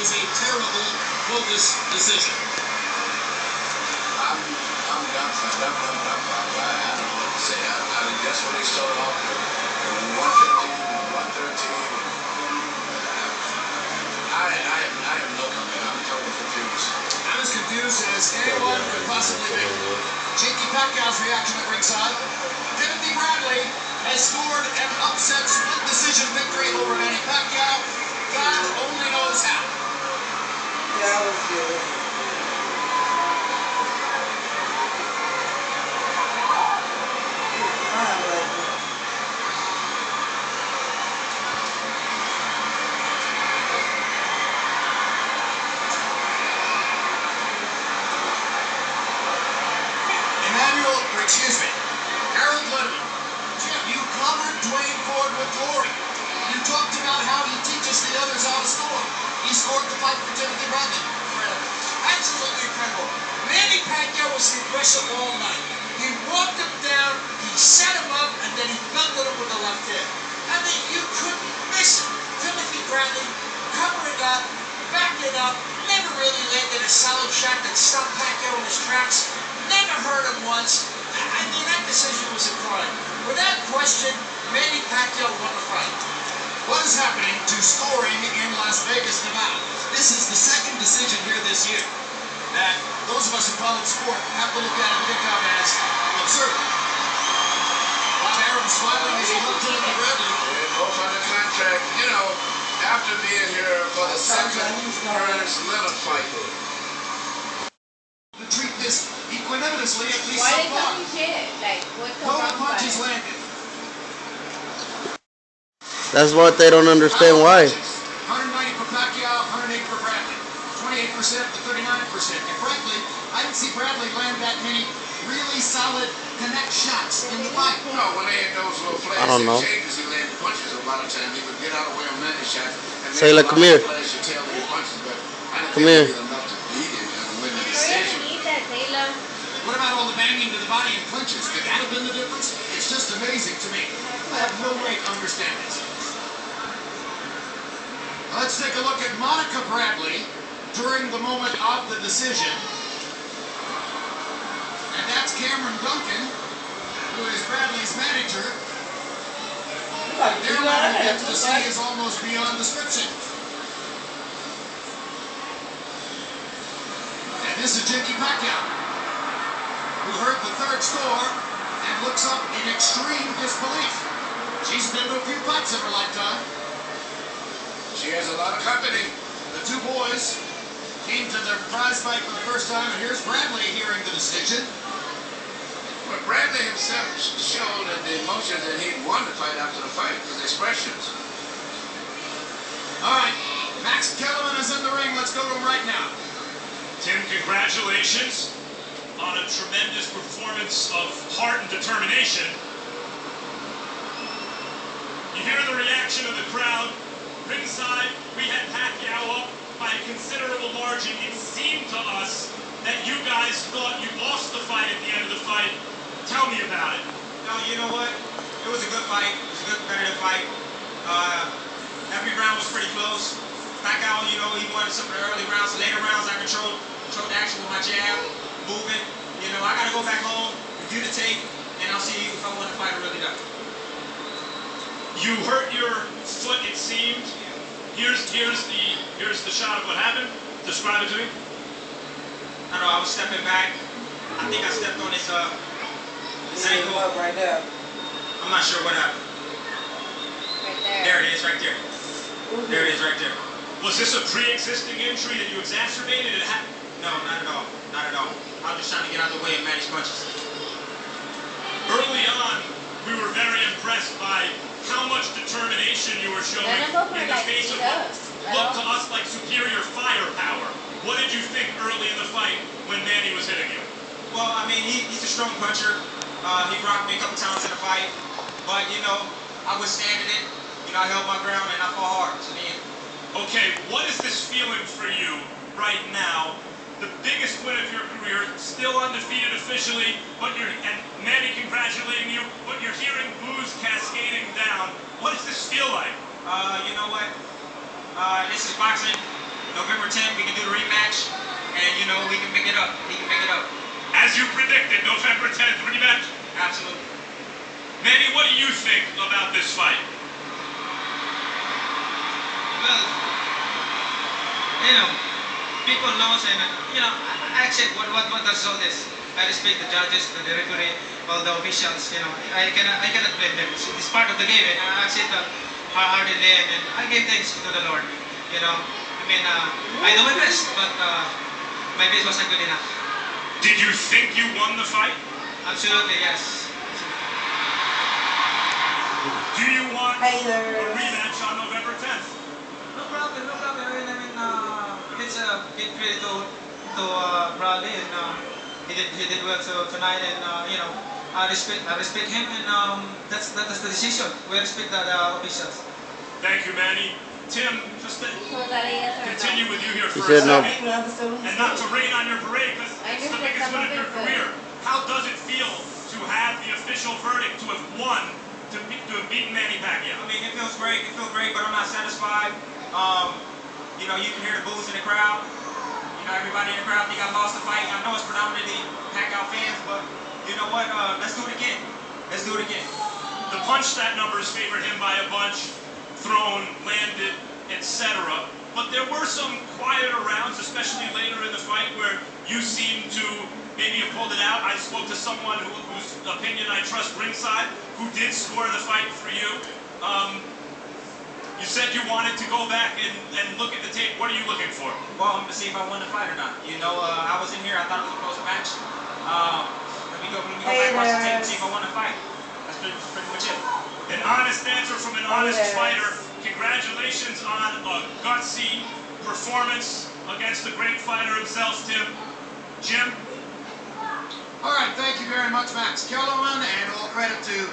was a terrible bogus decision. I'm dumbfounded. I don't know what to say. I mean, that's when they started off with 115 and 113. I have no comment. I'm totally confused. I'm as confused as anyone could possibly be. Cheeky Pacquiao's reaction at ringside. Timothy Bradley has scored an upset split decision victory over Manny Pacquiao. God only knows how. Yeah, that was good. Harold Lennon. Jim, you covered Dwayne Ford with glory. You talked about how he teaches the others how to score. He scored the fight for Timothy Bradley. Incredible. Absolutely incredible. Manny Pacquiao was aggressive all night. He walked him down, he set him up, and then he belted him with the left hand. I mean, you couldn't miss him. Timothy Bradley covering up, backing up, never really landed a solid shot that stopped Pacquiao in his tracks. Never hurt him once. I mean, that decision was a crime. Without question, Manny Pacquiao won the fight. What is happening to scoring in Las Vegas, Nevada? This is the second decision here this year that those of us who follow sport have to look at and think of as absurd. Bob Arum smiling as he looked at Bradley. Yeah, both on the contract. You know, after being here for the second Burns Leonard fight. To treat this equanimously, at least why so they far. talking shit? Like, what's the Total wrong punches fight? landed. That's what they don't understand why. 190 for Pacquiao, 108 for Bradley. 28% to 39%. And frankly, I didn't see Bradley land that many really solid connect shots in the fight. No, when they had those little flash exchanges, he landed punches a lot of times. He would get out of the way on many shots. Sayla, come here. Come here. What about all the banging to the body and clinches? Could that have been the difference? It's just amazing to me. I have no way to understand this. Let's take a look at Monica Bradley during the moment of the decision. And that's Cameron Duncan, who is Bradley's manager. Their level of intimacy is almost beyond description. And this is Jimmy Pacquiao, who heard the third score and looks up in extreme disbelief. She's been to a few fights in her lifetime. She has a lot of company. The two boys came to their prize fight for the first time, and here's Bradley hearing the decision. But Bradley himself showed the emotion that he won the fight after the fight, his expressions. All right, Max Kellerman is in the ring. Let's go to him right now. Tim, congratulations on a tremendous performance of heart and determination. You hear the reaction of the crowd. Ringside, we had Pacquiao up by a considerable margin. It seemed to us that you guys thought you lost the fight at the end of the fight. Tell me about it. No, you know what? It was a good fight. It was a good competitive fight. Every round was pretty close. Pacquiao, you know, he won some of the early rounds. The later rounds, I controlled the action with my jab, moving. You know, I got to go back home, review the tape, and I'll see if I won the fight or really not. You hurt your foot, it seemed. Here's the shot of what happened. Describe it to me. I know I was stepping back. I think I stepped on his ankle. Right there. I'm not sure what happened. Right there. There it is, right there. There it is, right there. Was this a pre-existing injury that you exacerbated? No, not at all. Not at all. I was just trying to get out of the way and manage punches. Early on, we were very impressed by how much determination you were showing in the face of what looked to us like superior firepower. What did you think early in the fight when Manny was hitting you? Well, I mean, he's a strong puncher. He rocked me a couple times in the fight. But, you know, I withstanded it. You know, I held my ground and I fought hard to the end. Okay, what is this feeling for you right now? The biggest win of your career, still undefeated officially, and Manny congratulating you, but you're hearing boos cascading down. What does this feel like? You know what? This is boxing. November 10th, we can do the rematch, and you know we can pick it up. He can pick it up. As you predicted, November 10th rematch. Absolutely. Manny, what do you think about this fight? Well, you know, people knows and I accept what the result is. I respect the judges, the referee, all the officials. You know, I cannot blame them. It's part of the game, and I accept that hard-heartedly, and I give thanks to the Lord. You know, I mean, I do my best, but my best wasn't good enough. Did you think you won the fight? Absolutely, yes. Do you want a Haters. rematch on November 10th? No problem, no problem. I mean, it's a big credit to Bradley, and he did well tonight, and you know, I respect him, and that's the decision. We respect the officials. Thank you, Manny. Tim, just to So was that a yes or a continue no? with you here He for a said no. second, and not to rain on your parade, because I it's the understand biggest some win of of your it, but- career. How does it feel to have the official verdict, to have won, to have beaten Manny Pacquiao? I mean, it feels great. It feels great, but I'm not satisfied. You know, you can hear the boos in the crowd. You know, everybody in the crowd think I lost the fight. I know it's predominantly Pacquiao fans, but you know what? Let's do it again. Let's do it again. The punch stat numbers favored him by a bunch, thrown, landed, etc. But there were some quieter rounds, especially later in the fight, where you seemed to maybe have pulled it out. I spoke to someone whose opinion I trust ringside, who did score the fight for you. You said you wanted to go back and look at the tape. What are you looking for? Well, I'm to see if I won the fight or not. You know, I was in here. I thought it was a close match. Let me go back and watch the tape and see if I won the fight. That's pretty much it. An honest answer from an honest fighter. Congratulations on a gutsy performance against the great fighter himself, Tim. Jim? All right, thank you very much, Max Kellerman, and all credit to